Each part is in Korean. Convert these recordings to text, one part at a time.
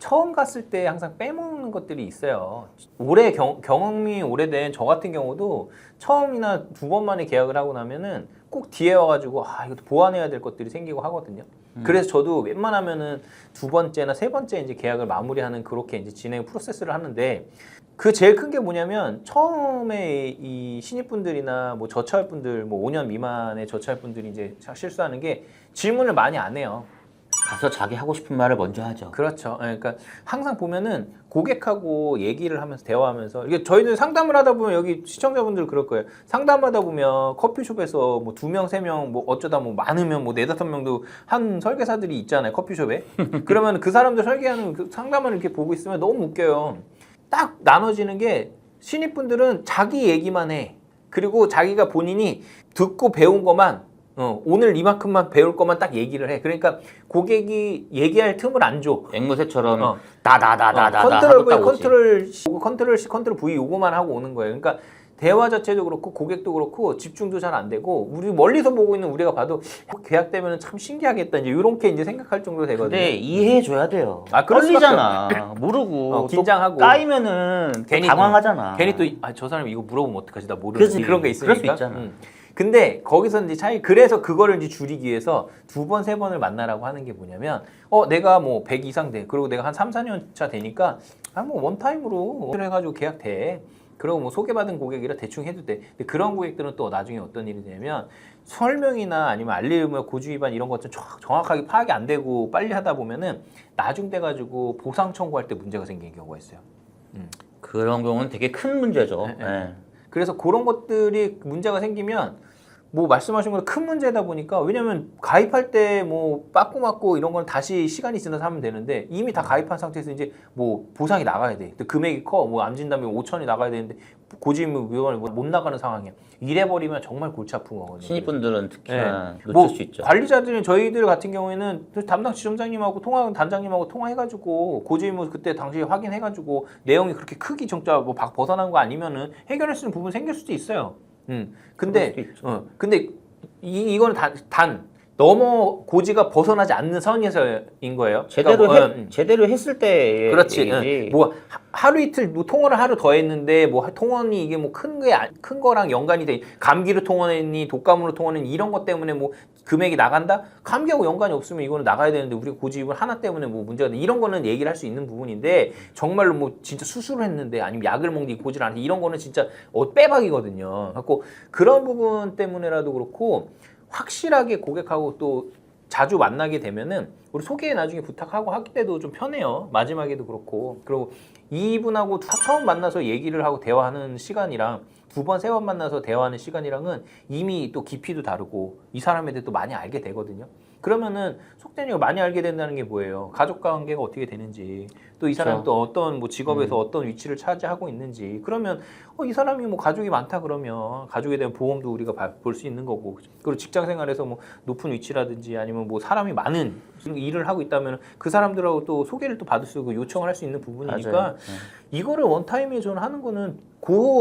처음 갔을 때 항상 빼먹는 것들이 있어요. 오래 경험이 오래된 저 같은 경우도 처음이나 두 번 만에 계약을 하고 나면은 꼭 뒤에 와가지고 이것도 보완해야 될 것들이 생기고 하거든요. 그래서 저도 웬만하면은 두 번째나 세 번째 이제 계약을 마무리하는 그렇게 이제 진행 프로세스를 하는데 그 제일 큰 게 뭐냐면 처음에 이 신입분들이나 뭐 저차할 분들 뭐 5년 미만의 저차할 분들이 이제 실수하는 게 질문을 많이 안 해요. 가서 자기 하고 싶은 말을 먼저 하죠. 그렇죠. 그러니까 항상 보면은 고객하고 얘기를 하면서 대화하면서 이게 저희들 상담을 하다 보면 여기 시청자분들 그럴 거예요. 상담하다 보면 커피숍에서 뭐 2명, 3명 뭐 어쩌다 뭐 많으면 뭐 4-5명도 한 설계사들이 있잖아요. 커피숍에. 그러면 그 사람들 설계하는 그 상담을 이렇게 보고 있으면 너무 웃겨요. 딱 나눠지는 게 신입분들은 자기 얘기만 해. 그리고 자기가 본인이 듣고 배운 것만 오늘 이만큼만 배울 것만 딱 얘기를 해. 그러니까 고객이 얘기할 틈을 안 줘. 앵무새처럼 다다다다다 컨트롤 V, 컨트롤 C, 컨트롤 V 요거만 하고 오는 거예요. 그러니까 대화 자체도 그렇고 고객도 그렇고 집중도 잘 안 되고 우리 멀리서 보고 있는 우리가 봐도 계약되면 참 신기하겠다 이제 이렇게 이제 생각할 정도 되거든요. 근데 이해해줘야 돼요. 그럴 떨리잖아. 모르고 긴장하고 까이면은 괜히 당황하잖아. 괜히 또 저 사람이 이거 물어보면 어떡하지 나 모르지 그런 게 있으니까. 그럴 수 있잖아. 근데 거기서 이제 차이 그래서 그거를 이제 줄이기 위해서 2번, 3번을 만나라고 하는 게 뭐냐면 내가 뭐 100 이상 돼. 그리고 내가 한 3, 4년 차 되니까 뭐 원타임으로 해가지고 계약돼. 그리고 뭐 소개받은 고객이라 대충 해도 돼. 근데 그런 고객들은 또 나중에 어떤 일이 되냐면 설명이나 아니면 알림이나 고주 위반 이런 것들 정확하게 파악이 안 되고 빨리 하다 보면은 나중 돼가지고 보상 청구할 때 문제가 생기는 경우가 있어요. 그런 경우는 되게 큰 문제죠. 네. 그래서 그런 것들이 문제가 생기면 뭐 말씀하신 것도 큰 문제다 보니까 왜냐면 가입할 때 뭐 빠꾸 맞고 이런 건 다시 시간이 지나서 하면 되는데 이미 다 가입한 상태에서 이제 뭐 보상이 나가야 돼. 근데 금액이 커. 뭐 암진단비 5천이 나가야 되는데 고지의무 위반을 못 나가는 상황이야. 이래 버리면 정말 골치 아픈 거거든요. 신입분들은 특히나 놓칠 뭐 수 있죠. 관리자들이 저희들 같은 경우에는 담당 지점장님하고 단장님하고 통화해가지고 고지의무 그때 당시에 확인해가지고 내용이 그렇게 크기 정자 뭐 벗어난 거 아니면은 해결할 수 있는 부분 생길 수도 있어요. 근데 근데 이거는 단 너무 고지가 벗어나지 않는 선에서인 거예요. 제대로 했을 때 그렇지. 뭐 하루 이틀 뭐 통화를 하루 더 했는데 뭐 통원이 이게 뭐 큰 거랑 연관이 돼. 감기로 통원했니, 독감으로 통원했니 이런 것 때문에 뭐 금액이 나간다? 감기하고 연관이 없으면 이거는 나가야 되는데 우리가 고지입을 하나 때문에 뭐 문제가 돼. 이런 거는 얘기를 할 수 있는 부분인데 정말로 뭐 진짜 수술을 했는데 아니면 약을 먹니 고지를 안 해. 이런 거는 진짜 빼박이거든요. 갖고 그런 부분 때문에라도 그렇고 확실하게 고객하고 또 자주 만나게 되면은 우리 소개 나중에 부탁하고 하기 때도 좀 편해요. 마지막에도 그렇고. 그리고 이분하고 처음 만나서 얘기를 하고 대화하는 시간이랑 2번, 3번 만나서 대화하는 시간이랑은 이미 또 깊이도 다르고 이 사람에 대해 또 많이 알게 되거든요. 그러면은 속대니가 많이 알게 된다는 게 뭐예요? 가족 관계가 어떻게 되는지, 또 이 사람이 또 어떤 뭐 직업에서 어떤 위치를 차지하고 있는지, 그러면 이 사람이 뭐 가족이 많다 그러면 가족에 대한 보험도 우리가 볼 수 있는 거고, 그리고 직장 생활에서 뭐 높은 위치라든지 아니면 뭐 사람이 많은 일을 하고 있다면 그 사람들하고 또 소개를 또 받을 수 있고 요청을 할 수 있는 부분이니까 이거를 원타임에 저는 하는 거는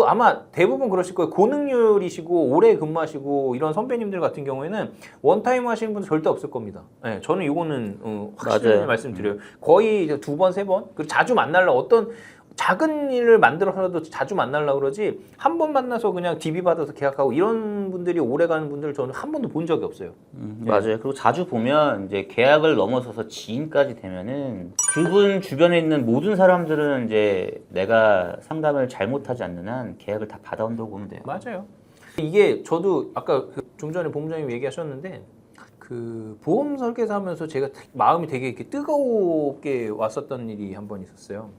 아마 대부분 그러실 거예요. 고능률이시고 오래 근무하시고 이런 선배님들 같은 경우에는 원타임 하시는 분은 절대 없을 겁니다. 네, 저는 이거는 확실히 말씀드려요. 거의 2번, 3번 그리고 자주 만나려 어떤 작은 일을 만들어서라도 자주 만나려고 그러지 한 번 만나서 그냥 DB 받아서 계약하고 이런 분들이 오래 가는 분들 저는 한 번도 본 적이 없어요. 맞아요. 그리고 자주 보면 이제 계약을 넘어서서 지인까지 되면은 그분 주변에 있는 모든 사람들은 이제 내가 상담을 잘못하지 않는 한 계약을 다 받아온다고 보면 돼요. 맞아요. 이게 저도 아까 좀 전에 본부장님 얘기하셨는데 그 보험 설계사 하면서 제가 마음이 되게 이렇게 뜨겁게 왔었던 일이 한 번 있었어요.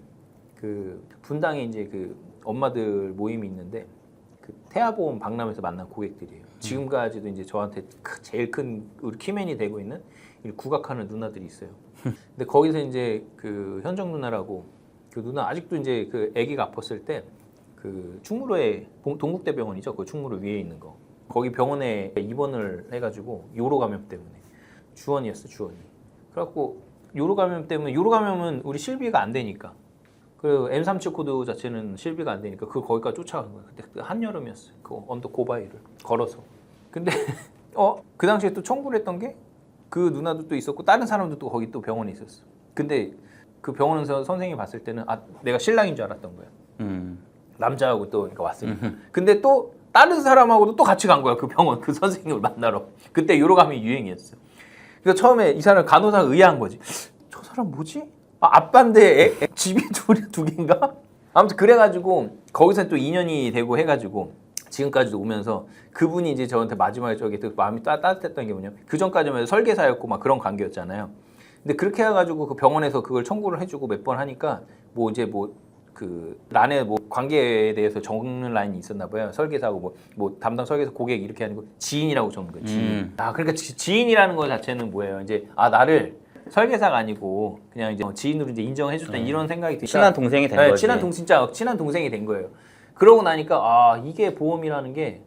그 분당에 이제 그 엄마들 모임이 있는데 그 태아보험 박람회에서 만난 고객들이에요. 지금까지도 이제 저한테 제일 큰 우리 키맨이 되고 있는 국악하는 누나들이 있어요. 근데 거기서 이제 그 현정 누나라고 그 누나 아직도 이제 그 아기가 아팠을 때 그 충무로에 동국대병원이죠. 그 충무로 위에 있는 거. 거기 병원에 입원을 해가지고 요로 감염 때문에 주원이었어 주원이. 그래갖고 요로 감염 때문에 요로 감염은 우리 실비가 안 되니까. 그 M37 코드 자체는 실비가 안 되니까 그 거기까지 쫓아간 거야. 그때 한여름이었어요. 그 언더 고바위를 걸어서. 근데 그 당시에 또 청구를 했던 게 그 누나도 또 있었고 다른 사람도 또 거기 또 병원에 있었어. 근데 그 병원에서 선생님이 봤을 때는 내가 신랑인 줄 알았던 거야. 남자하고 또 그러니까 왔으니까. 근데 또 다른 사람하고도 또 같이 간 거야. 그 병원 그 선생님을 만나러. 그때 유로감이 유행이었어. 그래서 처음에 이 사람 간호사가 의아한 거지. 저 사람 뭐지? 아빠인데 집이 두 개인가? 아무튼 그래가지고 거기서 또 인연이 되고 해가지고 지금까지도 오면서 그분이 이제 저한테 마지막에 저기 또 마음이 따뜻했던 게 뭐냐면 그 전까지만 해도 설계사였고 막 그런 관계였잖아요. 근데 그렇게 해가지고 그 병원에서 그걸 청구를 해주고 몇 번 하니까 뭐 이제 그 란에 뭐 관계에 대해서 적는 라인이 있었나 봐요. 설계사하고 뭐 담당 설계사 고객 이렇게 아니고 지인이라고 적는 거예요. 지인. 그러니까 지인이라는 거 자체는 뭐예요? 이제 나를 설계사가 아니고 그냥 이제 지인으로 이제 인정해줬다 이런 생각이 드니까 친한 동생이 된 네, 거지. 진짜 친한 동생이 된 거예요. 그러고 나니까 이게 보험이라는 게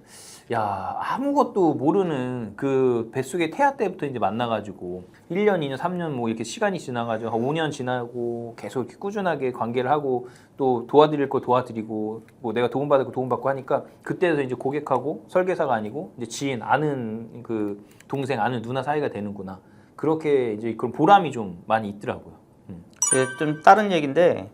아무것도 모르는 그 뱃속의 태아 때부터 이제 만나가지고 1년, 2년, 3년 뭐 이렇게 시간이 지나가지고 한 5년 지나고 계속 이렇게 꾸준하게 관계를 하고 또 도와드릴 거 도와드리고 뭐 내가 도움받을 거 도움받고 하니까 그때서 이제 고객하고 설계사가 아니고 이제 지인 아는 그 동생 아는 누나 사이가 되는구나. 그렇게 이제 그런 보람이 좀 많이 있더라고요. 좀 다른 얘기인데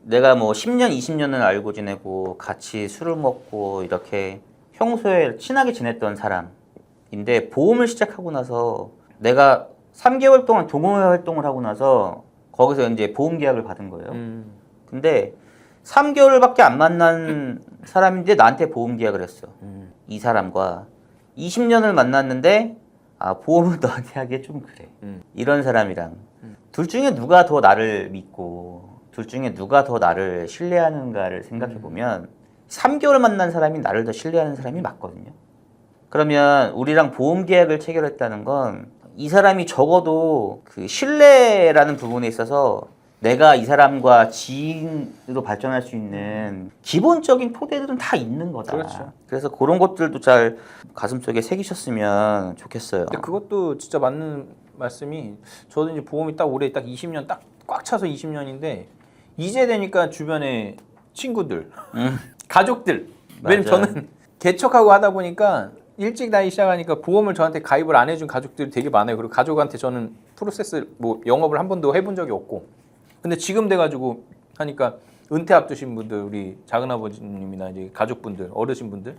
내가 뭐 10년, 20년을 알고 지내고 같이 술을 먹고 이렇게 평소에 친하게 지냈던 사람인데 보험을 시작하고 나서 내가 3개월 동안 동호회 활동을 하고 나서 거기서 이제 보험 계약을 받은 거예요. 근데 3개월밖에 안 만난 사람인데 나한테 보험 계약을 했어. 이 사람과 20년을 만났는데 보험은 너한테 하기에 좀 그래. 이런 사람이랑 둘 중에 누가 더 나를 믿고 둘 중에 누가 더 나를 신뢰하는가를 생각해 보면 3개월 만난 사람이 나를 더 신뢰하는 사람이 맞거든요. 그러면 우리랑 보험 계약을 체결했다는 건 이 사람이 적어도 그 신뢰라는 부분에 있어서 내가 이 사람과 지인으로 발전할 수 있는 기본적인 토대들은 다 있는 거다. 그렇죠. 그래서 그런 것들도 잘 가슴속에 새기셨으면 좋겠어요. 근데 그것도 진짜 맞는 말씀이 저도 이제 보험이 딱 올해 딱 20년 딱 꽉 차서 20년인데 이제 되니까 주변에 친구들, 가족들 왜냐면 맞아. 저는 개척하고 하다 보니까 일찍 나이 시작하니까 보험을 저한테 가입을 안 해준 가족들이 되게 많아요. 그리고 가족한테 저는 프로세스 뭐 영업을 한 번도 해본 적이 없고 근데 지금 돼가지고 하니까 은퇴 앞두신 분들 우리 작은아버지님이나 이제 가족분들 어르신분들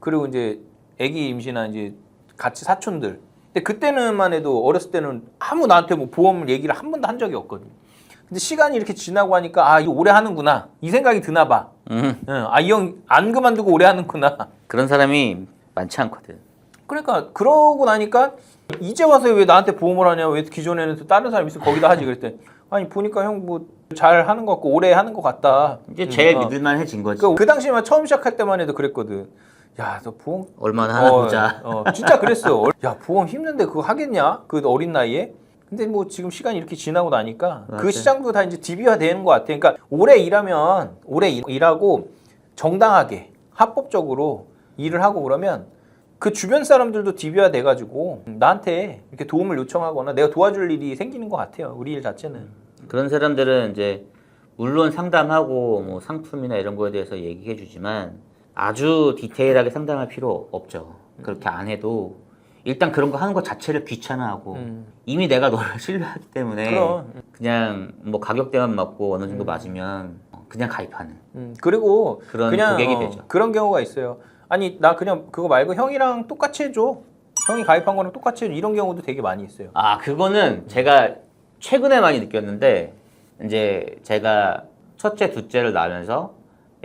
그리고 이제 아기 임신한 이제 같이 사촌들 근데 그때는만 해도 어렸을 때는 아무 나한테 뭐 보험 얘기를 한 번도 한 적이 없거든요. 근데 시간이 이렇게 지나고 하니까 이거 오래 하는구나 이 생각이 드나 봐. 이 형 안 그만두고 오래 하는구나. 그런 사람이 많지 않거든. 그러니까 그러고 나니까 이제 와서 왜 나한테 보험을 하냐 왜 기존에는 또 다른 사람 있으면 거기다 하지 그랬더니 아니 보니까 형 뭐 잘 하는 것 같고 오래 하는 것 같다. 이제 제일 믿을만해진 거지. 그 당시만 처음 시작할 때만 해도 그랬거든. 야, 너 보험 얼마나 하나 보자. 진짜 그랬어. 야, 보험 힘든데 그거 하겠냐? 그 어린 나이에? 근데 뭐 지금 시간이 이렇게 지나고 나니까 맞아. 그 시장도 다 이제 DB화 되는 것 같아. 그러니까 오래 일하면 오래 일하고 정당하게 합법적으로 일을 하고 그러면 그 주변 사람들도 DB화 돼가지고 나한테 이렇게 도움을 요청하거나 내가 도와줄 일이 생기는 것 같아요. 우리 일 자체는. 그런 사람들은 이제 물론 상담하고 뭐 상품이나 이런 거에 대해서 얘기해 주지만 아주 디테일하게 상담할 필요 없죠. 그렇게 안 해도 일단 그런 거 하는 것 자체를 귀찮아하고 이미 내가 너를 신뢰하기 때문에 그럼. 그냥 뭐 가격대만 맞고 어느 정도 맞으면 그냥 가입하는 그리고 그런 그냥 고객이 되죠. 그런 경우가 있어요. 아니 나 그냥 그거 말고 형이랑 똑같이 해줘. 형이 가입한 거랑 똑같이 해줘. 이런 경우도 되게 많이 있어요. 그거는 제가 최근에 많이 느꼈는데 이제 제가 첫째, 둘째를 낳으면서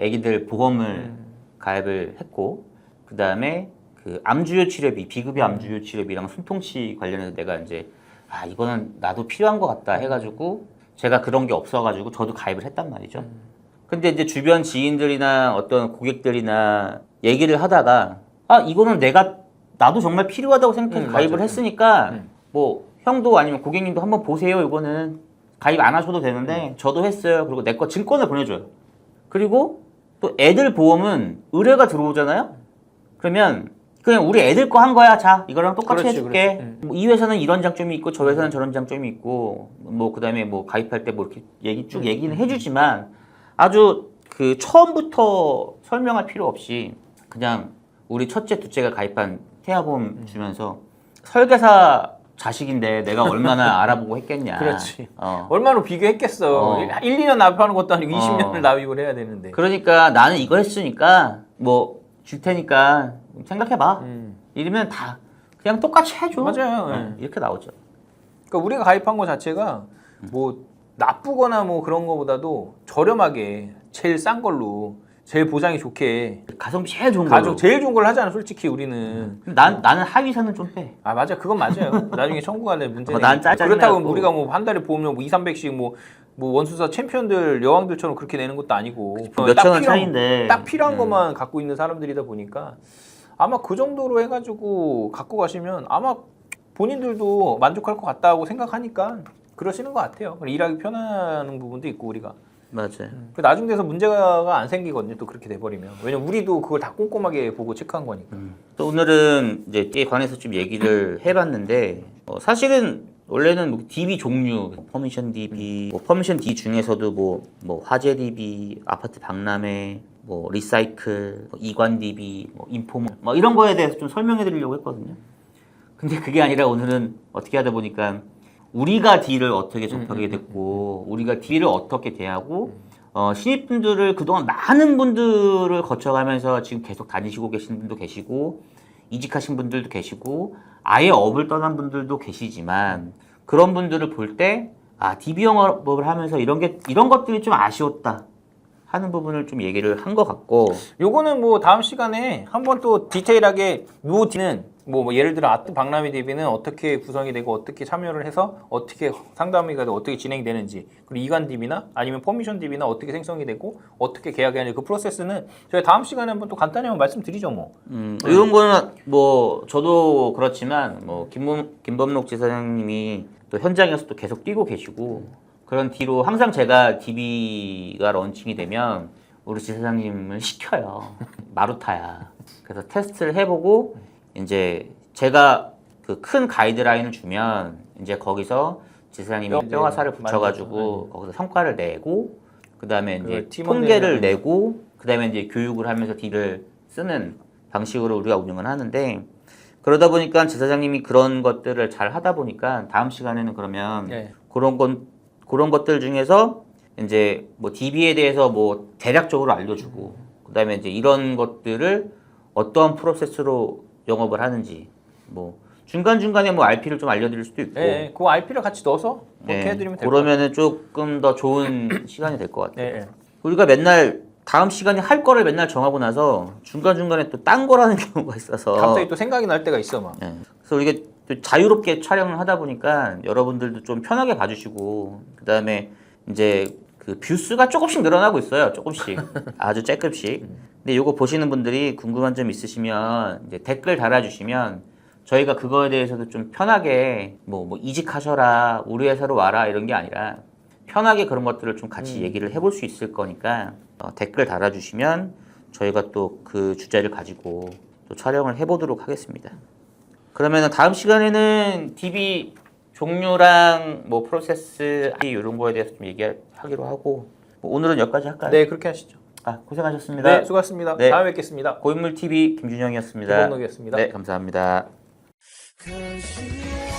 아기들 보험을 가입을 했고 그 다음에 그 암주요 치료비, 비급여 암주요 치료비랑 숨통치 관련해서 내가 이제 이거는 나도 필요한 것 같다 해가지고 제가 그런 게 없어가지고 저도 가입을 했단 말이죠. 근데 이제 주변 지인들이나 어떤 고객들이나 얘기를 하다가 이거는 나도 정말 필요하다고 생각해서 가입을 맞아. 했으니까 뭐 형도 아니면 고객님도 한번 보세요. 이거는 가입 안 하셔도 되는데 저도 했어요. 그리고 내 거 증권을 보내줘요. 그리고 또 애들 보험은 의뢰가 들어오잖아요. 그러면 그냥 우리 애들 거 한 거야. 자, 이거랑 똑같이 그렇지, 해줄게. 그렇지. 뭐 이 회사는 이런 장점이 있고 저 회사는 저런 장점이 있고 뭐 그다음에 뭐 가입할 때 뭐 이렇게 얘기는 해주지만 아주 그 처음부터 설명할 필요 없이 그냥 우리 첫째, 둘째가 가입한 태아보험 주면서 설계사 자식인데 내가 얼마나 알아보고 했겠냐. 그렇지. 어. 얼마나 비교했겠어. 1, 2년 납입하는 것도 아니고 20년을 납입을 해야 되는데. 그러니까 나는 이거 했으니까 뭐 줄 테니까 생각해봐. 이러면 다 그냥 똑같이 해줘. 맞아요. 예. 이렇게 나오죠. 그러니까 우리가 가입한 거 자체가 뭐 나쁘거나 뭐 그런 거보다도 저렴하게 제일 싼 걸로 제일 보장이 좋게 가성비 제일 좋은 가족 걸로. 제일 좋은 걸 하잖아 솔직히 우리는. 나는 하위선은 좀 빼. 아 맞아 그건 맞아요. 나중에 청구가 될 문제는. 난 짜증나고. 그렇다고 우리가 뭐 한 달에 보험료 뭐 2, 300씩 뭐 원수사 챔피언들 여왕들처럼 그렇게 내는 것도 아니고 몇천 원 차이인데. 딱 필요한 것만 갖고 있는 사람들이다 보니까 아마 그 정도로 해가지고 갖고 가시면 아마 본인들도 만족할 것 같다고 생각하니까 그러시는 것 같아요. 일하기 편한 부분도 있고 우리가. 맞아요. 나중 돼서 문제가 안 생기거든요. 또 그렇게 돼버리면. 왜냐면 우리도 그걸 다 꼼꼼하게 보고 체크한 거니까. 또 오늘은 이제 이에 관해서 좀 얘기를 해봤는데 사실은 원래는 뭐 DB 종류, 퍼미션 DB, 뭐 퍼미션 D 중에서도 뭐 화재 DB, 아파트 박람회, 뭐 리사이클, 뭐 이관 DB, 뭐 인포모, 뭐 이런 거에 대해서 좀 설명해드리려고 했거든요. 근데 그게 아니라 오늘은 어떻게 하다 보니까 우리가 D를 어떻게 접하게 됐고 우리가 D를 어떻게 대하고 신입분들을 그동안 많은 분들을 거쳐가면서 지금 계속 다니시고 계신 분도 계시고 이직하신 분들도 계시고 아예 업을 떠난 분들도 계시지만 그런 분들을 볼 때 DB 영업을 하면서 이런 것들이 좀 아쉬웠다 하는 부분을 좀 얘기를 한 것 같고 요거는 뭐 다음 시간에 한번 또 디테일하게 요 D는 뭐 예를 들어 아트 박람회 DB는 어떻게 구성이 되고 어떻게 참여를 해서 어떻게 상담이 가고 어떻게 진행이 되는지 그리고 이관 DB나 아니면 퍼미션 DB나 어떻게 생성이 되고 어떻게 계약이 하는지 그 프로세스는 저희 다음 시간에 한번 또 간단히 한번 말씀드리죠 뭐. 이런 거는 뭐 저도 그렇지만 뭐 김범록 지사장님이 또 현장에서 또 계속 뛰고 계시고 그런 뒤로 항상 제가 DB가 런칭이 되면 우리 지사장님을 시켜요. 마루타야. 그래서 테스트를 해보고 이제 제가 그 큰 가이드라인을 주면 이제 거기서 지사장님이 뼈와 살을 붙여가지고 거기서 성과를 내고 그 다음에 이제 통계를 내고 그 다음에 이제 교육을 하면서 D를 쓰는 방식으로 우리가 운영을 하는데 그러다 보니까 지사장님이 그런 것들을 잘 하다 보니까 다음 시간에는 그러면 그런 것들 중에서 이제 뭐 DB에 대해서 뭐 대략적으로 알려주고 그다음에 이제 이런 것들을 어떠한 프로세스로 영업을 하는지 뭐 중간중간에 뭐 RP를 좀 알려드릴 수도 있고 그 RP를 같이 넣어서 그렇게 해드리면 될 것 같아요. 그러면은 조금 더 좋은 시간이 될 것 같아요. 네. 우리가 맨날 다음 시간에 할 거를 맨날 정하고 나서 중간중간에 또 딴 거라는 경우가 있어서 갑자기 또 생각이 날 때가 있어 막. 그래서 우리가 또 자유롭게 촬영을 하다 보니까 여러분들도 좀 편하게 봐주시고 그 다음에 이제 그 뷰수가 조금씩 늘어나고 있어요. 조금씩 아주 쬐끔씩. 근데 이거 보시는 분들이 궁금한 점 있으시면 이제 댓글 달아주시면 저희가 그거에 대해서도 좀 편하게 뭐 이직하셔라 우리 회사로 와라 이런 게 아니라 편하게 그런 것들을 좀 같이 얘기를 해볼 수 있을 거니까 댓글 달아주시면 저희가 또 그 주제를 가지고 또 촬영을 해보도록 하겠습니다. 그러면 다음 시간에는 DB 종류랑 뭐 프로세스 이런 거에 대해서 좀 얘기하기로 하고 뭐 오늘은 여기까지 할까요? 네 그렇게 하시죠. 고생하셨습니다. 네 수고하셨습니다. 네. 다음에 뵙겠습니다. 고인물TV 김준영이었습니다. 김범록이었습니다. 네 감사합니다. Cause you